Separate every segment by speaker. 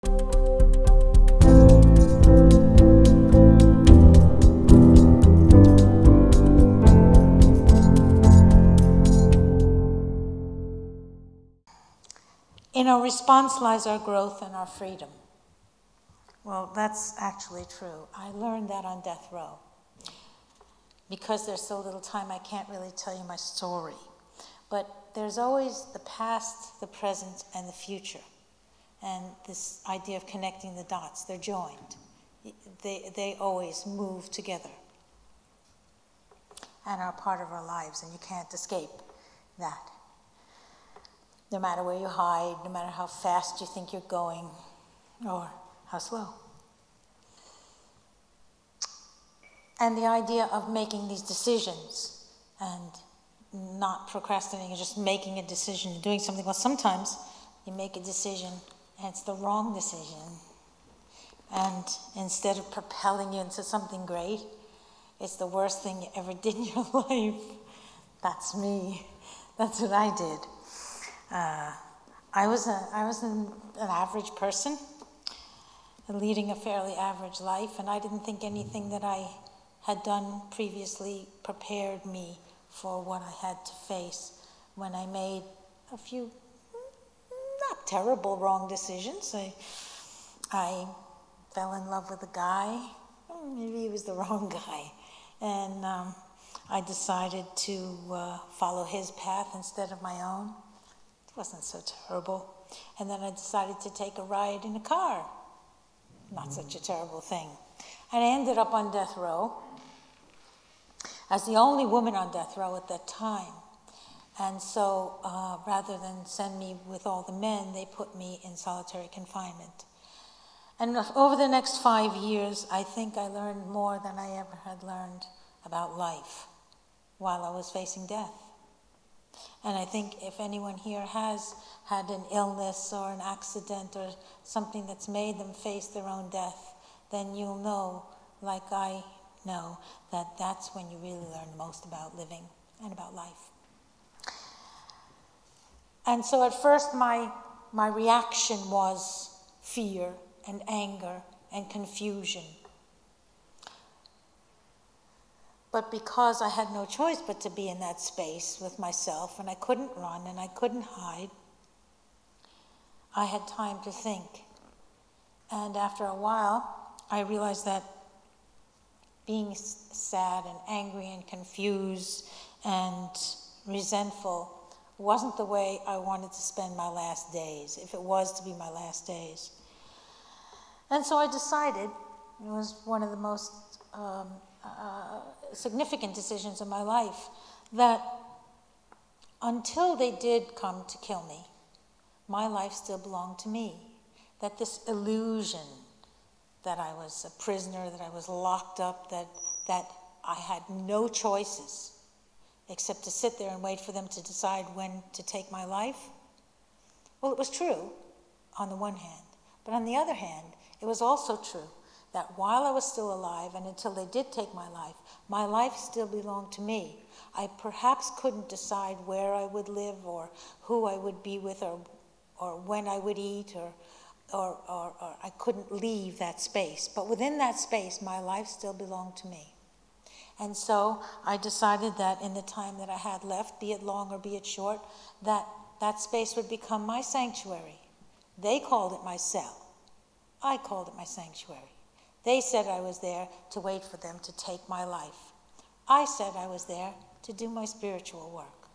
Speaker 1: In our response lies our growth and our freedom. Well, that's actually true. I learned that on death row. Because there's so little time, I can't really tell you my story. But there's always the past, the present, and the future. And this idea of connecting the dots, they're joined. They always move together and are part of our lives, and you can't escape that. No matter where you hide, no matter how fast you think you're going, or how slow. And the idea of making these decisions and not procrastinating, just making a decision and doing something. Well, sometimes you make a decision and it's the wrong decision. And instead of propelling you into something great, it's the worst thing you ever did in your life. That's me. That's what I did. I was an average person, leading a fairly average life, and I didn't think anything that I had done previously prepared me for what I had to face when I made a few not terrible wrong decisions. I fell in love with a guy. Maybe he was the wrong guy. And I decided to follow his path instead of my own. It wasn't so terrible. And then I decided to take a ride in a car. Not such a terrible thing. And I ended up on death row as the only woman on death row at that time. And so rather than send me with all the men, they put me in solitary confinement. And over the next 5 years, I think I learned more than I ever had learned about life while I was facing death. And I think if anyone here has had an illness or an accident or something that's made them face their own death, then you'll know, like I know, that that's when you really learn the most about living and about life. And so at first my reaction was fear and anger and confusion. But because I had no choice but to be in that space with myself, and I couldn't run and I couldn't hide, I had time to think. And after a while, I realized that being sad and angry and confused and resentful wasn't the way I wanted to spend my last days, if it was to be my last days. And so I decided, it was one of the most significant decisions of my life, that until they did come to kill me, my life still belonged to me. That this illusion that I was a prisoner, that I was locked up, that I had no choices except to sit there and wait for them to decide when to take my life. Well, it was true on the one hand, but on the other hand, it was also true that while I was still alive and until they did take my life still belonged to me. I perhaps couldn't decide where I would live or who I would be with or when I would eat or I couldn't leave that space. But within that space, my life still belonged to me. And so I decided that in the time that I had left, be it long or be it short, that space would become my sanctuary. They called it my cell. I called it my sanctuary. They said I was there to wait for them to take my life. I said I was there to do my spiritual work.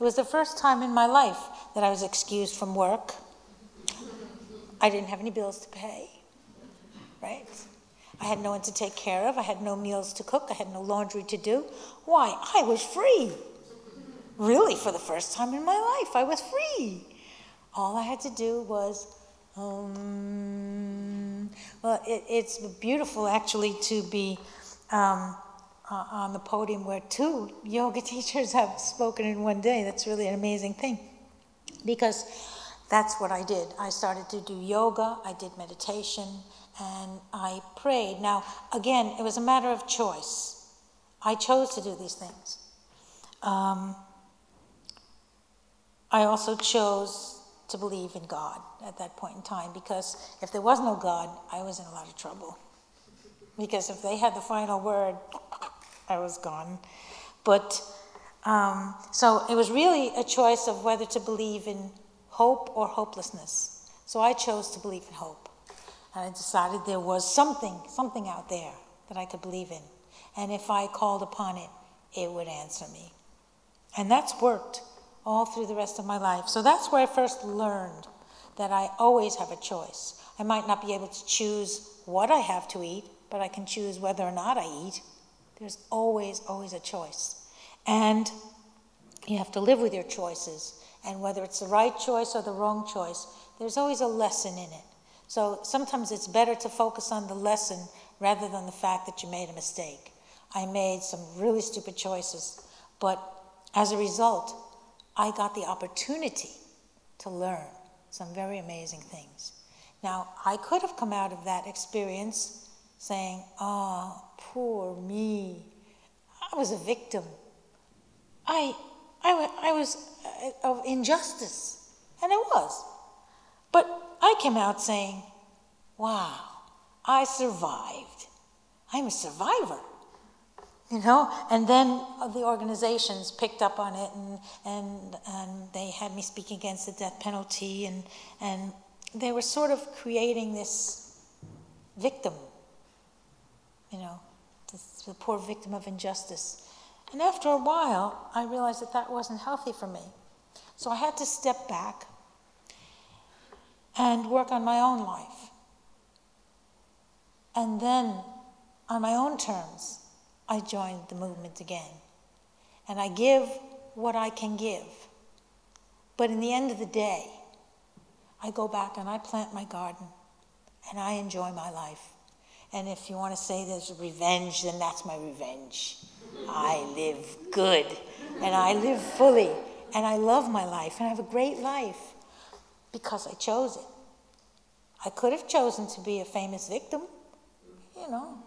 Speaker 1: It was the first time in my life that I was excused from work. I didn't have any bills to pay, right? I had no one to take care of. I had no meals to cook. I had no laundry to do. Why? I was free. Really, for the first time in my life, I was free. All I had to do was, well, it's beautiful, actually, to be on the podium where 2 yoga teachers have spoken in one day. That's really an amazing thing, because that's what I did. I started to do yoga, I did meditation, and I prayed. Now, again, it was a matter of choice. I chose to do these things. I also chose to believe in God at that point in time, because if there was no God, I was in a lot of trouble. Because if they had the final word, I was gone. But, so it was really a choice of whether to believe in hope or hopelessness. So I chose to believe in hope. And I decided there was something out there that I could believe in. And if I called upon it, it would answer me. And that's worked all through the rest of my life. So that's where I first learned that I always have a choice. I might not be able to choose what I have to eat, but I can choose whether or not I eat. There's always a choice. And you have to live with your choices. And whether it's the right choice or the wrong choice, there's always a lesson in it. So sometimes it's better to focus on the lesson rather than the fact that you made a mistake. I made some really stupid choices, but as a result, I got the opportunity to learn some very amazing things. Now, I could have come out of that experience saying, oh, poor me. I was a victim. I was of injustice, and I was. But I came out saying, wow, I survived. I'm a survivor. You know, and then the organizations picked up on it, and they had me speak against the death penalty, and they were sort of creating this victim, you know, the poor victim of injustice. And after a while, I realized that that wasn't healthy for me. So I had to step back and work on my own life. And then, on my own terms, I joined the movement again. And I give what I can give. But in the end of the day, I go back and I plant my garden and I enjoy my life. And if you want to say there's revenge, then that's my revenge. I live good and I live fully and I love my life and I have a great life because I chose it. I could have chosen to be a famous victim, you know,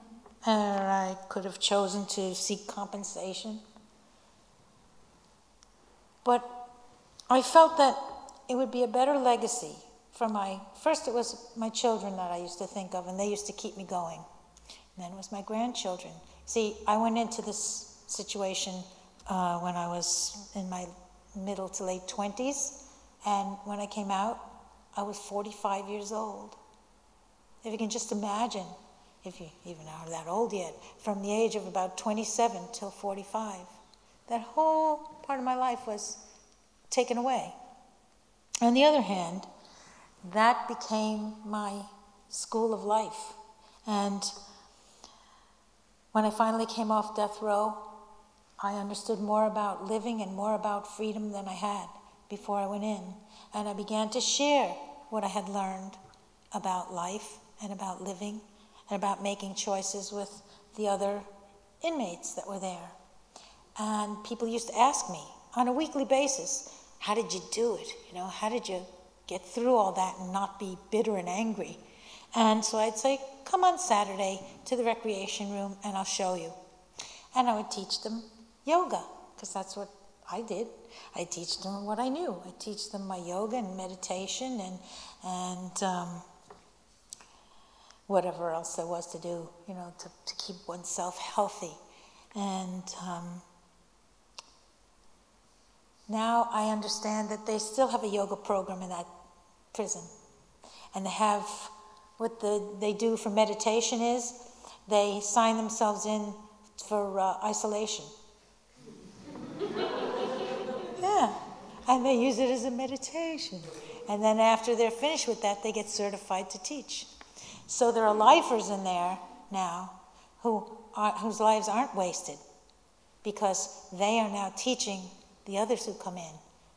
Speaker 1: and I could have chosen to seek compensation. But I felt that it would be a better legacy for first it was my children that I used to think of, and they used to keep me going. And then it was my grandchildren. See, I went into this situation when I was in my middle to late 20s, and when I came out, I was 45 years old. If you can just imagine, if you even are that old yet, from the age of about 27 till 45, that whole part of my life was taken away. On the other hand, that became my school of life. And when I finally came off death row, I understood more about living and more about freedom than I had before I went in. And I began to share what I had learned about life and about living and about making choices with the other inmates that were there. And people used to ask me on a weekly basis, how did you do it? You know, how did you get through all that and not be bitter and angry? And so I'd say, come on Saturday to the recreation room and I'll show you. And I would teach them yoga, because that's what I did. I teach them what I knew. I teach them my yoga and meditation and whatever else there was to do, you know, to keep oneself healthy. And now I understand that they still have a yoga program in that prison. And they have, what they do for meditation is, they sign themselves in for isolation. Yeah, and they use it as a meditation. And then after they're finished with that, they get certified to teach. So there are lifers in there now whose lives aren't wasted, because they are now teaching the others who come in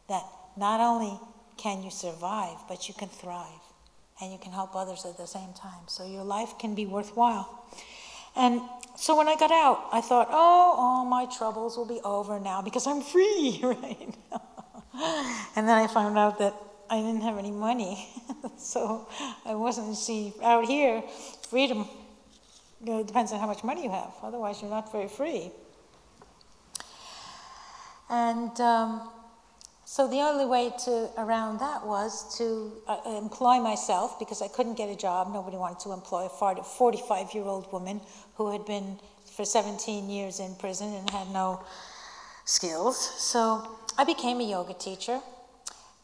Speaker 1: that not only can you survive, but you can thrive, and you can help others at the same time. So your life can be worthwhile. And so when I got out, I thought, oh, all my troubles will be over now because I'm free, right? And then I found out that I didn't have any money. So I wasn't, out here, freedom, you know, it depends on how much money you have. Otherwise, you're not very free. And So the only way around that was to employ myself, because I couldn't get a job. Nobody wanted to employ a 45-year-old woman who had been for 17 years in prison and had no skills. So I became a yoga teacher,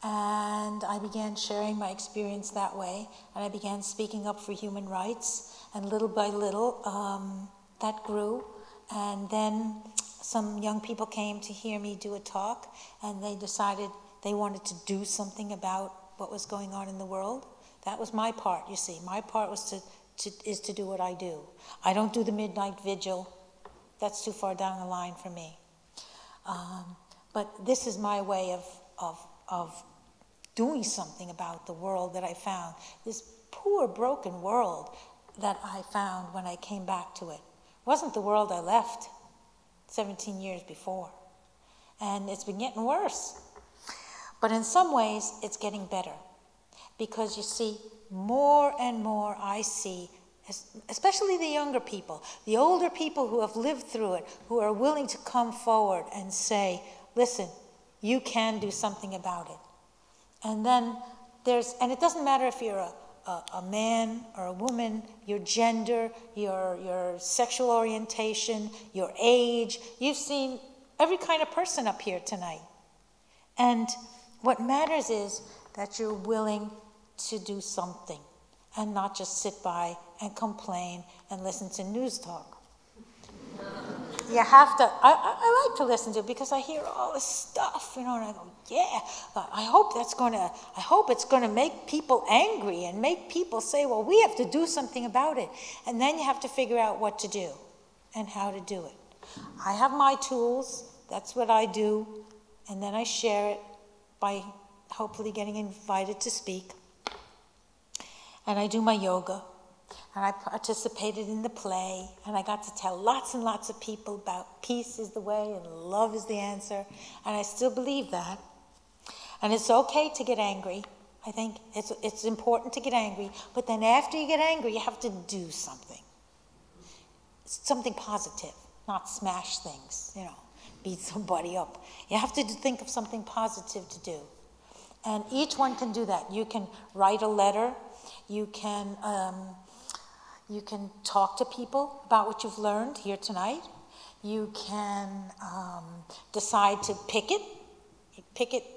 Speaker 1: and I began sharing my experience that way, and I began speaking up for human rights, and little by little that grew. And then some young people came to hear me do a talk, and they decided they wanted to do something about what was going on in the world. That was my part, you see. My part was to do what I do. I don't do the midnight vigil. That's too far down the line for me. But this is my way of doing something about the world that I found. This poor, broken world that I found when I came back to it. It wasn't the world I left 17 years before. And it's been getting worse. But in some ways, it's getting better. Because you see, more and more I see, especially the younger people, the older people who have lived through it, who are willing to come forward and say, listen, you can do something about it. And then and it doesn't matter if you're a man or a woman, your gender, your sexual orientation, your age. You've seen every kind of person up here tonight. And what matters is that you're willing to do something and not just sit by and complain and listen to news talk. You have to, I like to listen to it because I hear all this stuff, and I go, yeah, I hope it's gonna make people angry and make people say, well, we have to do something about it. And then you have to figure out what to do and how to do it. I have my tools, that's what I do, and then I share it by hopefully getting invited to speak. And I do my yoga. And I participated in the play, and I got to tell lots and lots of people about peace is the way and love is the answer, and I still believe that. And it's okay to get angry. I think it's important to get angry, but then after you get angry, you have to do something. Something positive, not smash things, beat somebody up. You have to think of something positive to do. And each one can do that. You can write a letter, you can talk to people about what you've learned here tonight. You can decide to picket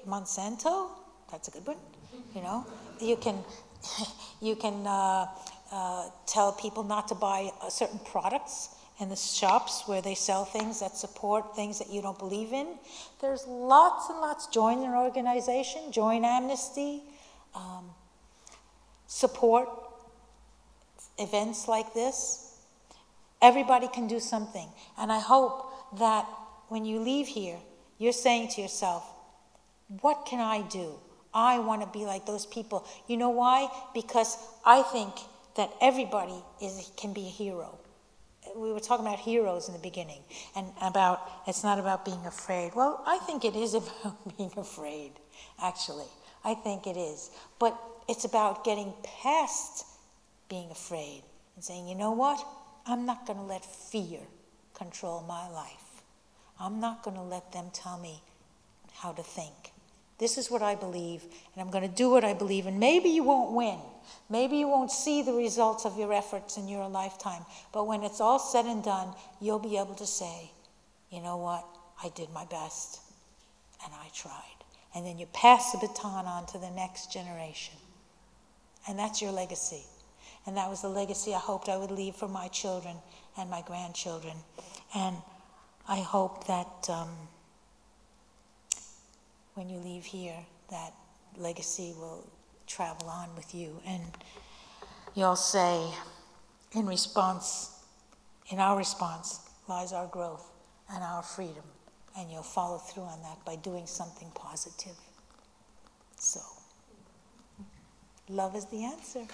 Speaker 1: Monsanto. That's a good one. You can tell people not to buy certain products in the shops where they sell things that support things that you don't believe in. There's lots and lots. Join an organization. Join Amnesty. Support events like this. Everybody can do something. And I hope that when you leave here, you're saying to yourself, what can I do? I want to be like those people. You know why? Because I think that everybody can be a hero. We were talking about heroes in the beginning, and it's not about being afraid. Well, I think it is about being afraid, actually. I think it is. But it's about getting past being afraid and saying, you know what? I'm not going to let fear control my life. I'm not going to let them tell me how to think. This is what I believe, and I'm going to do what I believe. And maybe you won't win. Maybe you won't see the results of your efforts in your lifetime. But when it's all said and done, you'll be able to say, you know what? I did my best, and I tried. And then you pass the baton on to the next generation. And that's your legacy. And that was the legacy I hoped I would leave for my children and my grandchildren. And I hope that when you leave here, that legacy will travel on with you. And you'll say, in our response lies our growth and our freedom. And you'll follow through on that by doing something positive. So, love is the answer.